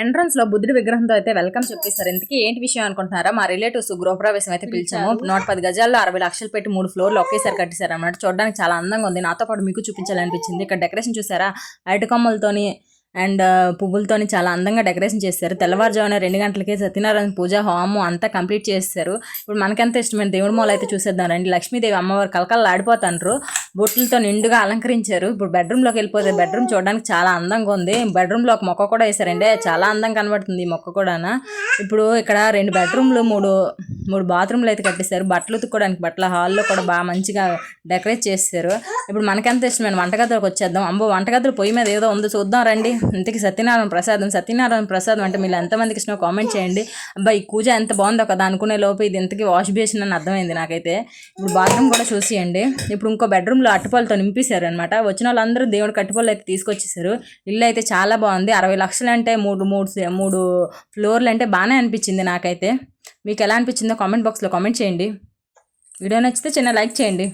Entrance లో బుద్ధుడి విగ్రహంతో అయితే వెల్కమ్ చెప్పేశారు. ఇంతకీ ఏంటి విషయం అనుకుంటున్నారా? మా రిలేటివ్స్ గృహప్రవేశం అయితే పిలిచాము. 110 గజాల్లో 60 లక్షలు పెట్టి 3 ఫ్లోర్లు ఒకేసారి కట్టేశారు అన్నమాట. చూడడానికి చాలా అందంగా ఉంది. నాతో పాటు మీకు చూపించాలనిపించింది. ఇక్కడ డెకరేషన్ చూసారా? అరటి కొమ్మలతోని అండ్ పువ్వులతోని చాలా అందంగా డెకరేషన్ చేస్తారు. తెల్లవారుజామున 2 గంటలకి సత్యనారాయణ పూజ హోమం అంతా కంప్లీట్ చేస్తారు. ఇప్పుడు మనకెంత ఇష్టమైన దేవుడి మూల అయితే చూసేద్దాం రండి. లక్ష్మీదేవి అమ్మవారు కలకలు ఆడిపోతాండ్రు. బొట్లతో నిండుగా అలంకరించారు. ఇప్పుడు బెడ్రూమ్లోకి వెళ్ళిపోతే బెడ్రూమ్ చూడడానికి చాలా అందంగా ఉంది. బెడ్రూమ్లో ఒక మొక్క కూడా వేసారండి. చాలా అందంగా కనబడుతుంది ఈ మొక్క కూడా. ఇప్పుడు ఇక్కడ 2 బెడ్రూమ్లు 3 బాత్రూమ్లు అయితే కట్టేశారు. బట్టలు ఉతుక్కోవడానికి బట్టల హాల్లో కూడా బాగా మంచిగా డెకరేట్ చేస్తారు. ఇప్పుడు మనకెంత ఇష్టమైన వంటగదిలోకి వచ్చేద్దాం. వంటగదిలో పొయ్యి మీద ఏదో ఉందో చూద్దాం రండి. ఇంతకీ సత్యనారాయణ ప్రసాదం అంటే మీరు ఎంతమందికి ఇష్టమో కామెంట్ చేయండి. అబ్బా ఈ పూజ ఎంత బాగుందో కదా అనుకునే లోపు ఇది ఇంతకీ వాష్ బేసిన్ అని అర్థమైంది నాకైతే. ఇప్పుడు బాత్రూమ్ కూడా చూసియండి. ఇప్పుడు ఇంకో బెడ్రూమ్లో అట్టుపళ్ళతో నింపేశారు అనమాట. వచ్చిన వాళ్ళందరూ దేవుడికి అట్టుపళ్ళు అయితే తీసుకొచ్చేసారు. ఇల్లు అయితే చాలా బాగుంది. 60 లక్షలు అంటే 3 ఫ్లోర్లు అంటే బాగానే అనిపించింది నాకైతే. మీకు ఎలా అనిపించిందో కామెంట్ బాక్స్లో కామెంట్ చేయండి. వీడియో నచ్చితే చిన్న లైక్ చేయండి.